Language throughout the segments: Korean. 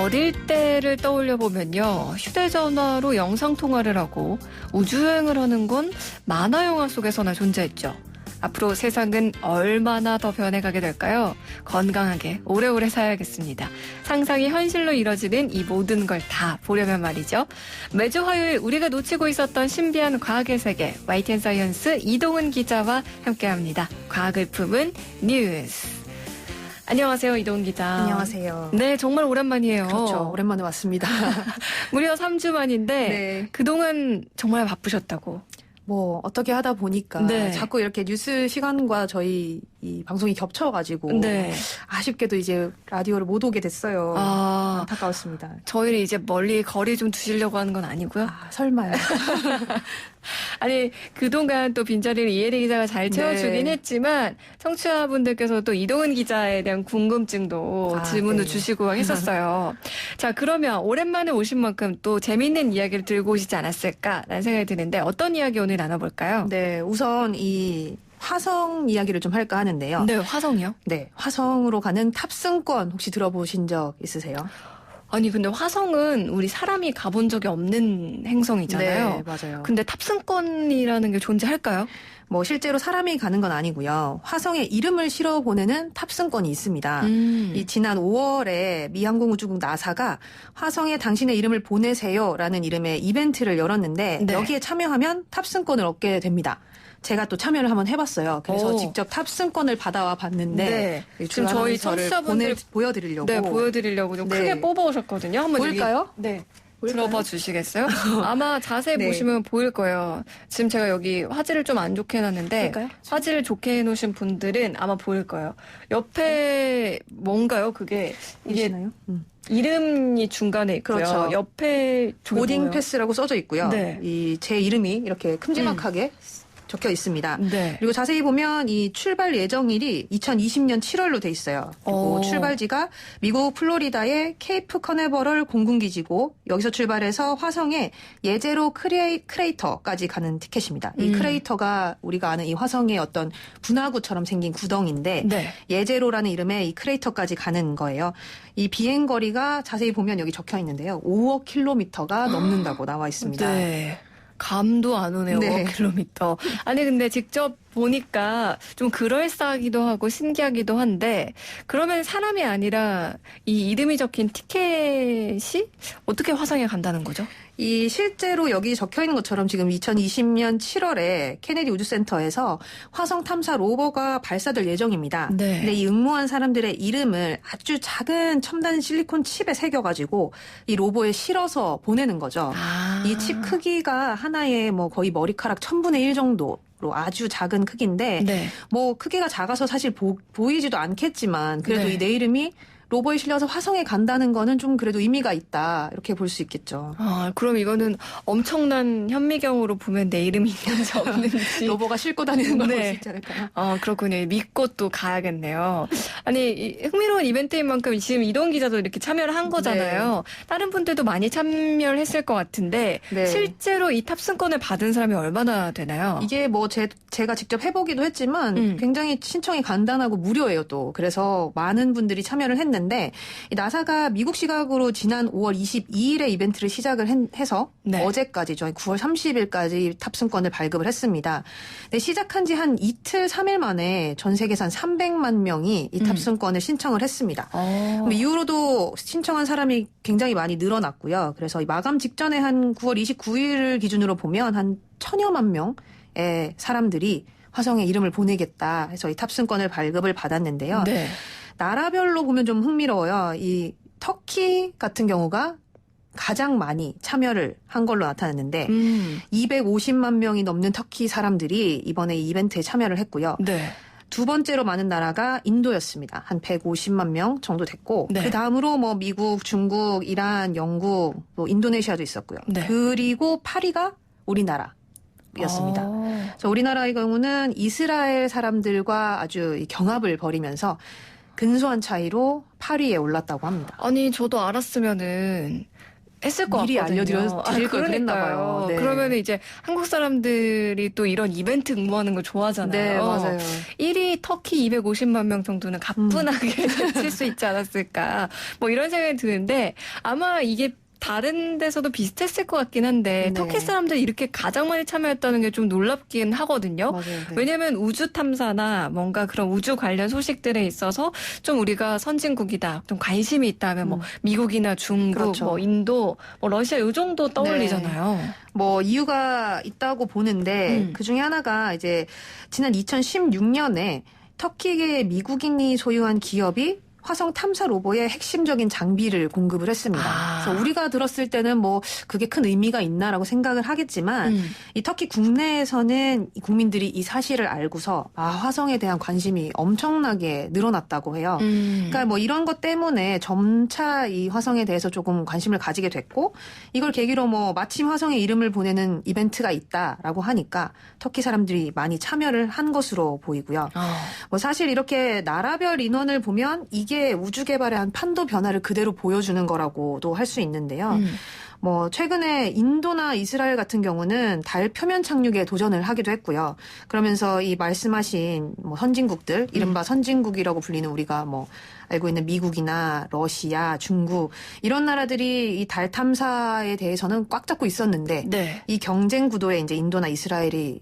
어릴 때를 떠올려 보면요. 휴대전화로 영상통화를 하고 우주여행을 하는 건 만화 영화 속에서나 존재했죠. 앞으로 세상은 얼마나 더 변해가게 될까요? 건강하게 오래오래 살아야겠습니다. 상상이 현실로 이뤄지는 이 모든 걸 다 보려면 말이죠. 매주 화요일 우리가 놓치고 있었던 신비한 과학의 세계 YTN 사이언스 이동은 기자와 함께합니다. 과학을 품은 뉴스. 안녕하세요. 이동은 기자. 안녕하세요. 네, 정말 오랜만이에요. 그렇죠. 오랜만에 왔습니다. 무려 3주 만인데 네. 그동안 정말 바쁘셨다고. 뭐 어떻게 하다 보니까 네. 자꾸 이렇게 뉴스 시간과 저희 이 방송이 겹쳐가지고 네. 아쉽게도 이제 라디오를 못 오게 됐어요. 안타까웠습니다. 저희를 이제 멀리 거리 좀 두시려고 하는 건 아니고요. 설마요. 아니 그동안 또 빈자리를 이혜리 기자가 잘 채워주긴 네. 했지만 청취자분들께서 또 이동은 기자에 대한 궁금증도 질문을 네. 주시고 했었어요. 자, 그러면 오랜만에 오신 만큼 또 재미있는 이야기를 들고 오시지 않았을까라는 생각이 드는데 어떤 이야기 오늘 나눠볼까요? 네, 우선 이 화성 이야기를 좀 할까 하는데요. 네, 화성이요? 네, 화성으로 가는 탑승권 혹시 들어보신 적 있으세요? 아니 근데 화성은 우리 사람이 가본 적이 없는 행성이잖아요. 네, 맞아요. 근데 탑승권이라는 게 존재할까요? 뭐 실제로 사람이 가는 건 아니고요. 화성에 이름을 실어 보내는 탑승권이 있습니다. 이 지난 5월에 미 항공우주국 나사가 화성에 당신의 이름을 보내세요라는 이름의 이벤트를 열었는데 네. 여기에 참여하면 탑승권을 얻게 됩니다. 제가 또 참여를 한번 해봤어요. 그래서 직접 탑승권을 받아와 봤는데 지금 저희 청취자분들 보여드리려고. 네, 보여드리려고 좀 크게 뽑아오셨거든요. 한번 보일까요? 네. 보일까요? 들어봐 주시겠어요? 아마 자세히 네. 보시면 보일 거예요. 지금 제가 여기 화질을 좀 안 좋게 해놨는데 그럴까요? 화질을 좋게 해놓으신 분들은 아마 보일 거예요. 옆에 뭔가요? 그게 이게 보이시나요? 이름이 중간에 있고요. 그렇죠. 옆에 보딩 뭐예요? 패스라고 써져 있고요. 네. 이 제 이름이 이렇게 큼지막하게 적혀 있습니다. 네. 그리고 자세히 보면 이 출발 예정일이 2020년 7월로 돼 있어요. 그리고 출발지가 미국 플로리다의 케이프 커네버럴 공군기지고 여기서 출발해서 화성의 예제로 크레이터까지 가는 티켓입니다. 이 크레이터가 우리가 아는 이 화성의 어떤 분화구처럼 생긴 구덩인데 네. 예제로라는 이름의 이 크레이터까지 가는 거예요. 이 비행 거리가 자세히 보면 여기 적혀 있는데요. 5억 킬로미터가 넘는다고 나와 있습니다. 네. 감도 안 오네요. 네. 5km. 아니 근데 직접 보니까 좀 그럴싸하기도 하고 신기하기도 한데 그러면 사람이 아니라 이 이름이 적힌 티켓이 어떻게 화성에 간다는 거죠? 이 실제로 여기 적혀 있는 것처럼 지금 2020년 7월에 케네디 우주센터에서 화성 탐사 로버가 발사될 예정입니다. 네. 근데 이 응모한 사람들의 이름을 아주 작은 첨단 실리콘 칩에 새겨가지고 이 로버에 실어서 보내는 거죠. 이 칩 크기가 하나의 뭐 거의 머리카락 1000분의 1 정도. 로 아주 작은 크기인데 네. 뭐 크기가 작아서 사실 보이지도 않겠지만 그래도 네. 이 내 이름이 로버에 실려서 화성에 간다는 거는 좀 그래도 의미가 있다 이렇게 볼 수 있겠죠. 그럼 이거는 엄청난 현미경으로 보면 내 이름이 있는지 없는지 로버가 싣고 다니는 걸 볼 수 네. 있지 않을까요? 그렇군요. 믿고 또 가야겠네요. 아니 흥미로운 이벤트인 만큼 지금 이동 기자도 이렇게 참여를 한 거잖아요. 다른 분들도 많이 참여를 했을 것 같은데 네. 실제로 이 탑승권을 받은 사람이 얼마나 되나요? 이게 뭐 제가 직접 해보기도 했지만 굉장히 신청이 간단하고 무료예요 또. 그래서 많은 분들이 참여를 했는데 이 나사가 미국 시각으로 지난 5월 22일에 이벤트를 시작을 해서 네. 어제까지죠. 9월 30일까지 탑승권을 발급을 했습니다. 근데 시작한 지 한 이틀 3일 만에 전 세계에서 한 300만 명이 이 탑승권을 신청을 했습니다. 이후로도 신청한 사람이 굉장히 많이 늘어났고요. 그래서 이 마감 직전에 한 9월 29일을 기준으로 보면 한 1000여만 명의 사람들이 화성에 이름을 보내겠다 해서 이 탑승권을 발급을 받았는데요. 네. 나라별로 보면 좀 흥미로워요. 이 터키 같은 경우가 가장 많이 참여를 한 걸로 나타났는데 250만 명이 넘는 터키 사람들이 이번에 이 이벤트에 참여를 했고요. 네. 두 번째로 많은 나라가 인도였습니다. 한 150만 명 정도 됐고 네. 그 다음으로 뭐 미국, 중국, 이란, 영국, 또 인도네시아도 있었고요. 네. 그리고 8위가 우리나라. 였습니다. 그래서 우리나라의 경우는 이스라엘 사람들과 아주 경합을 벌이면서 근소한 차이로 8위에 올랐다고 합니다. 아니 저도 알았으면은 했을 것 미리 같거든요. 알려드릴 걸 그랬나 봐요. 네. 그러면 이제 한국 사람들이 또 이런 이벤트 응모하는 걸 좋아하잖아요. 네, 맞아요. 1위 터키 250만 명 정도는 가뿐하게 칠 수 있지 않았을까. 뭐 이런 생각이 드는데 아마 이게 다른 데서도 비슷했을 것 같긴 한데 네. 터키 사람들이 이렇게 가장 많이 참여했다는 게 좀 놀랍긴 하거든요. 맞아요. 네. 왜냐하면 우주 탐사나 뭔가 그런 우주 관련 소식들에 있어서 좀 우리가 선진국이다, 좀 관심이 있다면 뭐 미국이나 중국, 그렇죠. 뭐 인도, 뭐 러시아 요 정도 떠올리잖아요. 뭐 이유가 있다고 보는데 그 중에 하나가 이제 지난 2016년에 터키계 미국인이 소유한 기업이 화성 탐사 로봇의 핵심적인 장비를 공급을 했습니다. 그래서 우리가 들었을 때는 뭐 그게 큰 의미가 있나라고 생각을 하겠지만 이 터키 국내에서는 국민들이 이 사실을 알고서 화성에 대한 관심이 엄청나게 늘어났다고 해요. 그러니까 뭐 이런 것 때문에 점차 이 화성에 대해서 조금 관심을 가지게 됐고 이걸 계기로 뭐 마침 화성에 이름을 보내는 이벤트가 있다라고 하니까 터키 사람들이 많이 참여를 한 것으로 보이고요. 뭐 사실 이렇게 나라별 인원을 보면 이게 우주 개발의 한 판도 변화를 그대로 보여주는 거라고도 할 수 있는데요. 뭐 최근에 인도나 이스라엘 같은 경우는 달 표면 착륙에 도전을 하기도 했고요. 그러면서 이 말씀하신 뭐 선진국들, 이른바 선진국이라고 불리는 우리가 뭐 알고 있는 미국이나 러시아, 중국 이런 나라들이 이 달 탐사에 대해서는 꽉 잡고 있었는데 네. 이 경쟁 구도에 이제 인도나 이스라엘이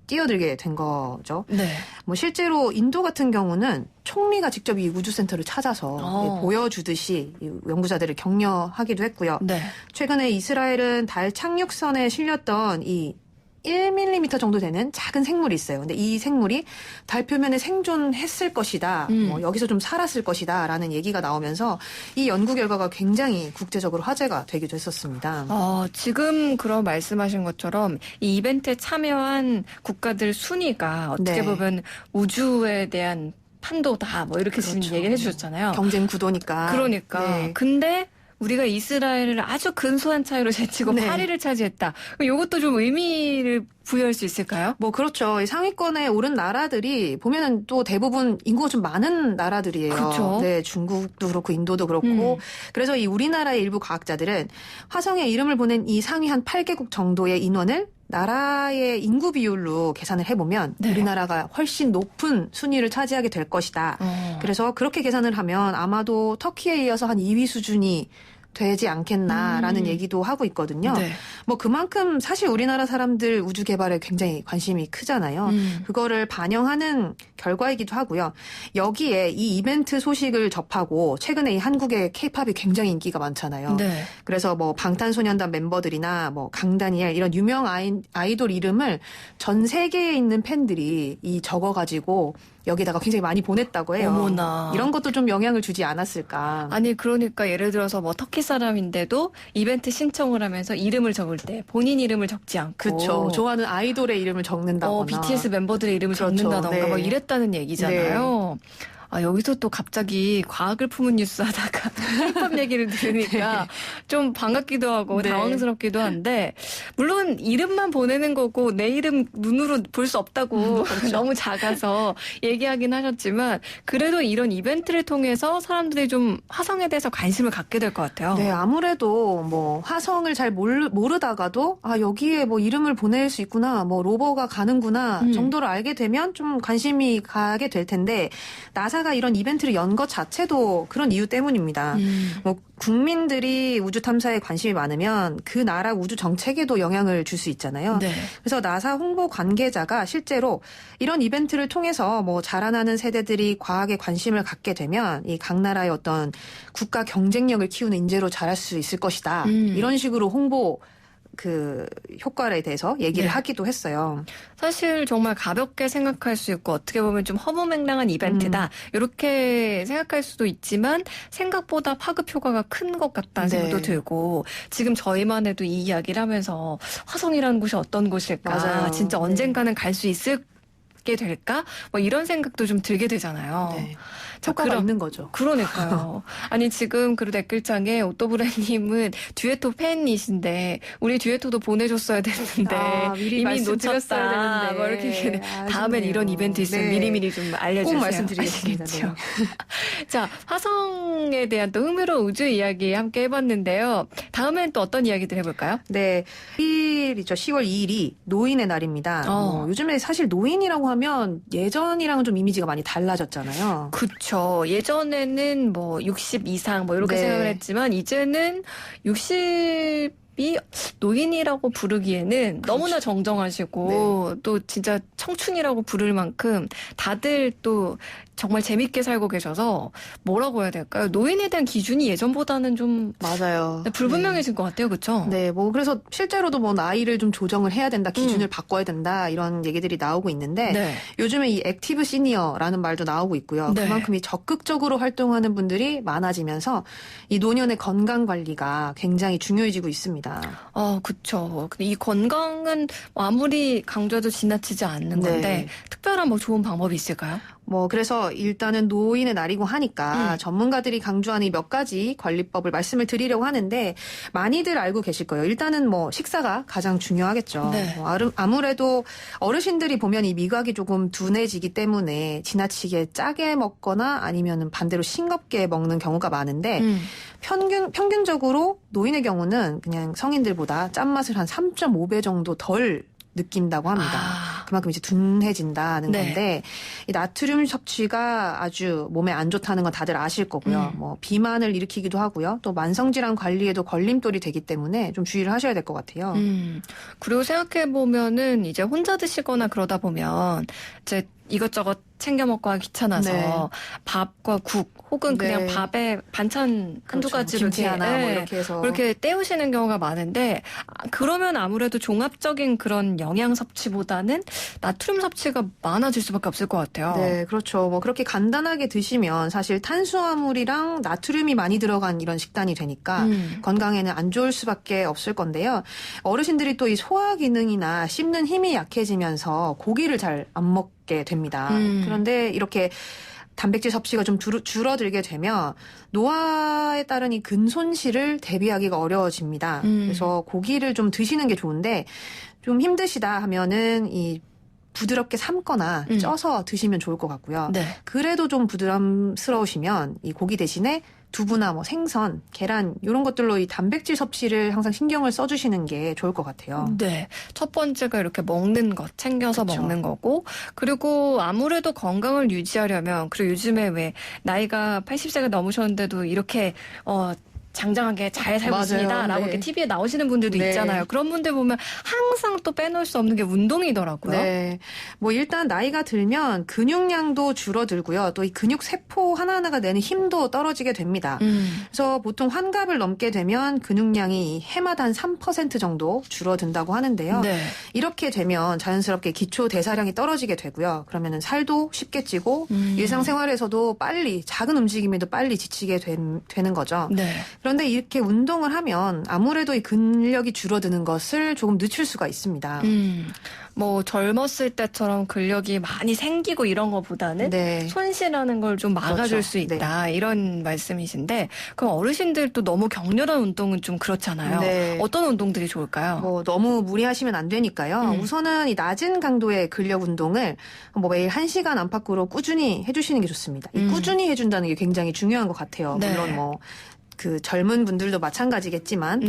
뛰어들게 된 거죠. 네. 뭐 실제로 인도 같은 경우는 총리가 직접 이 우주센터를 찾아서 보여주듯이 이 연구자들을 격려하기도 했고요. 네. 최근에 이스라엘은 달 착륙선에 실렸던 이 1mm 정도 되는 작은 생물이 있어요. 근데 이 생물이 달 표면에 생존했을 것이다. 뭐 여기서 좀 살았을 것이다. 라는 얘기가 나오면서 이 연구 결과가 굉장히 국제적으로 화제가 되기도 했었습니다. 지금 그런 말씀하신 것처럼 이 이벤트에 참여한 국가들 순위가 어떻게 네. 보면 우주에 대한 판도다. 뭐 이렇게 지금 그렇죠. 얘기를 해주셨잖아요. 경쟁 구도니까. 그러니까. 네. 근데 우리가 이스라엘을 아주 근소한 차이로 제치고 네. 8위를 차지했다. 이것도 좀 의미를 부여할 수 있을까요? 뭐 그렇죠. 이 상위권에 오른 나라들이 보면은 또 대부분 인구가 좀 많은 나라들이에요. 그렇죠. 네, 중국도 그렇고 인도도 그렇고. 그래서 이 우리나라의 일부 과학자들은 화성에 이름을 보낸 이 상위 한 8개국 정도의 인원을 나라의 인구 비율로 계산을 해보면 네. 우리나라가 훨씬 높은 순위를 차지하게 될 것이다. 그래서 그렇게 계산을 하면 아마도 터키에 이어서 한 2위 수준이 되지 않겠나라는 얘기도 하고 있거든요. 네. 뭐 그만큼 사실 우리나라 사람들 우주 개발에 굉장히 관심이 크잖아요. 그거를 반영하는 결과이기도 하고요. 여기에 이 이벤트 소식을 접하고 최근에 이 한국의 케이팝이 굉장히 인기가 많잖아요. 네. 그래서 뭐 방탄소년단 멤버들이나 뭐 강다니엘 이런 유명 아이돌 이름을 전 세계에 있는 팬들이 이 적어가지고 여기다가 굉장히 많이 보냈다고 해요. 어머나. 이런 것도 좀 영향을 주지 않았을까. 아니 그러니까 예를 들어서 뭐 터키 사람인데도 이벤트 신청을 하면서 이름을 적을 때 본인 이름을 적지 않고 그렇죠. 좋아하는 아이돌의 이름을 적는다거나. BTS 멤버들의 이름을 그렇죠. 적는다던가 네. 뭐 이랬다는 얘기잖아요. 여기서 또 갑자기 과학을 품은 뉴스 하다가 힙합 얘기를 들으니까 좀 반갑기도 하고 네. 당황스럽기도 한데 물론 이름만 보내는 거고 내 이름 눈으로 볼 수 없다고 너무 작아서 얘기하긴 하셨지만 그래도 이런 이벤트를 통해서 사람들이 좀 화성에 대해서 관심을 갖게 될 것 같아요. 네, 아무래도 뭐 화성을 잘 모르다가도 여기에 뭐 이름을 보낼 수 있구나, 뭐 로버가 가는구나 정도를 알게 되면 좀 관심이 가게 될 텐데 나사가 이런 이벤트를 연 것 자체도 그런 이유 때문입니다. 뭐 국민들이 우주 탐사에 관심이 많으면 그 나라 우주 정책에도 영향을 줄 수 있잖아요. 네. 그래서 나사 홍보 관계자가 실제로 이런 이벤트를 통해서 뭐 자라나는 세대들이 과학에 관심을 갖게 되면 이 각 나라의 어떤 국가 경쟁력을 키우는 인재로 자랄 수 있을 것이다. 이런 식으로 홍보 그 효과에 대해서 얘기를 네. 하기도 했어요. 사실 정말 가볍게 생각할 수 있고 어떻게 보면 좀 허무맹랑한 이벤트다. 이렇게 생각할 수도 있지만 생각보다 파급 효과가 큰 것 같다는 네. 생각도 들고 지금 저희만 해도 이 이야기를 하면서 화성이라는 곳이 어떤 곳일까? 맞아요. 진짜 네. 언젠가는 갈 수 있게 될까? 뭐 이런 생각도 좀 들게 되잖아요. 네. 효과가 있는 거죠. 그러니까요. 아니 지금 그리고 댓글창에 오토브레님은 듀에토 팬이신데 우리 듀에토도 보내줬어야 됐는데 이미 놓쳤다. 뭐 이렇게 얘기는 다음엔 이런 이벤트 있으면 미리미리 좀 알려주세요. 꼭 말씀드리겠습니다. 네. 자, 화성에 대한 또 흥미로운 우주 이야기 함께 해봤는데요. 다음엔 또 어떤 이야기들 해볼까요? 네, 10월 2일이 노인의 날입니다. 요즘에 사실 노인이라고 하면 예전이랑은 좀 이미지가 많이 달라졌잖아요. 그렇죠. 예전에는 뭐 60 이상 뭐 이렇게 생각을 했지만 이제는 60이 노인이라고 부르기에는 너무나 정정하시고 또 진짜 청춘이라고 부를 만큼 다들 또 정말 재밌게 살고 계셔서 뭐라고 해야 될까요? 노인에 대한 기준이 예전보다는 좀 맞아요. 불분명해진 것 같아요. 그렇죠? 네, 뭐 그래서 실제로도 뭐 나이를 좀 조정을 해야 된다, 기준을 바꿔야 된다 이런 얘기들이 나오고 있는데 요즘에 이 액티브 시니어라는 말도 나오고 있고요. 그만큼 이 적극적으로 활동하는 분들이 많아지면서 이 노년의 건강 관리가 굉장히 중요해지고 있습니다. 그렇죠. 근데 이 건강은 아무리 강조해도 지나치지 않는 건데 특별한 뭐 좋은 방법이 있을까요? 뭐 그래서 일단은 노인의 날이고 하니까 전문가들이 강조하는 이 몇 가지 관리법을 말씀을 드리려고 하는데 많이들 알고 계실 거예요. 일단은 뭐 식사가 가장 중요하겠죠. 아무래도 어르신들이 보면 이 미각이 조금 둔해지기 때문에 지나치게 짜게 먹거나 아니면은 반대로 싱겁게 먹는 경우가 많은데 평균적으로 노인의 경우는 그냥 성인들보다 짠맛을 한 3.5배 정도 덜 느낀다고 합니다. 그만큼 이제 둔해진다는 건데 이 나트륨 섭취가 아주 몸에 안 좋다는 건 다들 아실 거고요. 뭐 비만을 일으키기도 하고요. 또 만성질환 관리에도 걸림돌이 되기 때문에 좀 주의를 하셔야 될 것 같아요. 그리고 생각해 보면은 이제 혼자 드시거나 그러다 보면 이제 이것저것 챙겨 먹고 하기 귀찮아서 밥과 국 혹은 그냥 밥에 반찬 한두 가지로 김치 하나 뭐 이렇게 해서 그렇게 때우시는 경우가 많은데 그러면 아무래도 종합적인 그런 영양 섭취보다는 나트륨 섭취가 많아질 수밖에 없을 것 같아요. 네, 그렇죠. 뭐 그렇게 간단하게 드시면 사실 탄수화물이랑 나트륨이 많이 들어간 이런 식단이 되니까 건강에는 안 좋을 수밖에 없을 건데요. 어르신들이 또 이 소화 기능이나 씹는 힘이 약해지면서 고기를 잘 안 먹게 됩니다. 그런데 이렇게 단백질 섭취가 좀 줄어들게 되면 노화에 따른 이 근손실을 대비하기가 어려워집니다. 그래서 고기를 좀 드시는 게 좋은데 좀 힘드시다 하면은 이 부드럽게 삶거나 쪄서 드시면 좋을 것 같고요. 그래도 좀 부담스러우시면 이 고기 대신에 두부나 뭐 생선, 계란 이런 것들로 이 단백질 섭취를 항상 신경을 써주시는 게 좋을 것 같아요. 네, 첫 번째가 이렇게 먹는 것 챙겨서 먹는 거고 그리고 아무래도 건강을 유지하려면 그리고 요즘에 왜 나이가 80세가 넘으셨는데도 이렇게 장장하게 잘 살고 있습니다. 라고 이렇게 TV에 나오시는 분들도 있잖아요. 그런 분들 보면 항상 또 빼놓을 수 없는 게 운동이더라고요. 네. 뭐 일단 나이가 들면 근육량도 줄어들고요. 또 이 근육 세포 하나하나가 내는 힘도 떨어지게 됩니다. 그래서 보통 환갑을 넘게 되면 근육량이 해마다 한 3% 정도 줄어든다고 하는데요. 이렇게 되면 자연스럽게 기초 대사량이 떨어지게 되고요. 그러면은 살도 쉽게 찌고 일상생활에서도 빨리 작은 움직임에도 빨리 지치게 되는 거죠. 그런데 이렇게 운동을 하면 아무래도 이 근력이 줄어드는 것을 조금 늦출 수가 있습니다. 뭐 젊었을 때처럼 근력이 많이 생기고 이런 것보다는 손실하는 걸 좀 막아줄 수 있다. 이런 말씀이신데 그럼 어르신들도 너무 격렬한 운동은 좀 그렇잖아요. 어떤 운동들이 좋을까요? 뭐 너무 무리하시면 안 되니까요. 우선은 이 낮은 강도의 근력 운동을 뭐 매일 1시간 안팎으로 꾸준히 해주시는 게 좋습니다. 이 꾸준히 해준다는 게 굉장히 중요한 것 같아요. 물론 뭐 그 젊은 분들도 마찬가지겠지만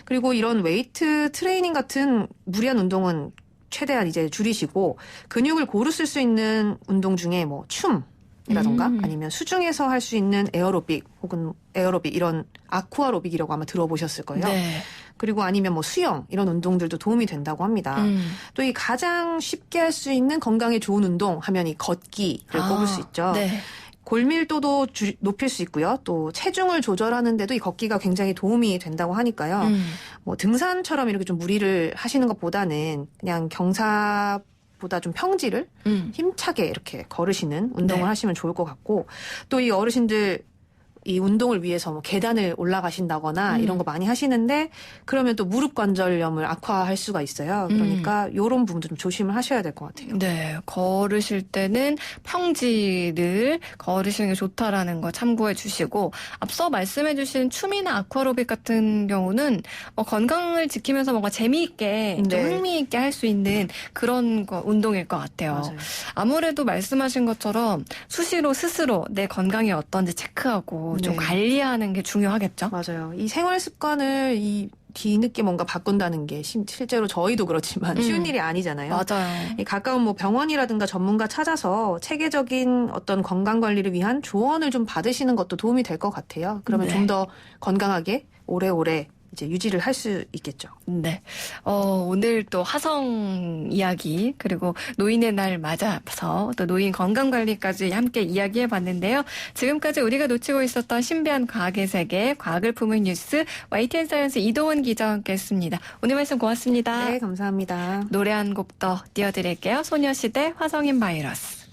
그리고 이런 웨이트 트레이닝 같은 무리한 운동은 최대한 이제 줄이시고 근육을 고루 쓸 수 있는 운동 중에 뭐 춤이라던가 아니면 수중에서 할 수 있는 에어로빅 혹은 에어로빅 이런 아쿠아로빅이라고 아마 들어보셨을 거예요. 그리고 아니면 뭐 수영 이런 운동들도 도움이 된다고 합니다. 또 이 가장 쉽게 할 수 있는 건강에 좋은 운동 하면 이 걷기를 꼽을 수 있죠. 골밀도도 높일 수 있고요. 또 체중을 조절하는 데도 이 걷기가 굉장히 도움이 된다고 하니까요. 뭐 등산처럼 이렇게 좀 무리를 하시는 것보다는 그냥 경사보다 좀 평지를 힘차게 이렇게 걸으시는 운동을 하시면 좋을 것 같고 또 이 어르신들 이 운동을 위해서 뭐 계단을 올라가신다거나 이런 거 많이 하시는데 그러면 또 무릎 관절염을 악화할 수가 있어요. 그러니까 이런 부분도 좀 조심을 하셔야 될 것 같아요. 네, 걸으실 때는 평지를 걸으시는 게 좋다라는 거 참고해 주시고 앞서 말씀해 주신 춤이나 아쿠아로빅 같은 경우는 건강을 지키면서 뭔가 재미있게 좀 네. 흥미있게 할 수 있는 그런 운동일 것 같아요. 맞아요. 아무래도 말씀하신 것처럼 수시로 스스로 내 건강이 어떤지 체크하고 좀 네. 관리하는 게 중요하겠죠? 맞아요. 이 생활 습관을 뒤늦게 뭔가 바꾼다는 게 실제로 저희도 그렇지만 쉬운 일이 아니잖아요. 맞아요. 이 가까운 뭐 병원이라든가 전문가 찾아서 체계적인 어떤 건강 관리를 위한 조언을 좀 받으시는 것도 도움이 될 것 같아요. 그러면 네. 좀 더 건강하게 오래오래 이제 유지를 할 수 있겠죠. 네. 오늘 또 화성 이야기, 그리고 노인의 날 맞아서 또 노인 건강 관리까지 함께 이야기해 봤는데요. 지금까지 우리가 놓치고 있었던 신비한 과학의 세계, 과학을 품은 뉴스, YTN 사이언스 이동원 기자와 함께 했습니다. 오늘 말씀 고맙습니다. 네, 감사합니다. 노래 한 곡 더 띄워드릴게요. 소녀시대 화성인 바이러스.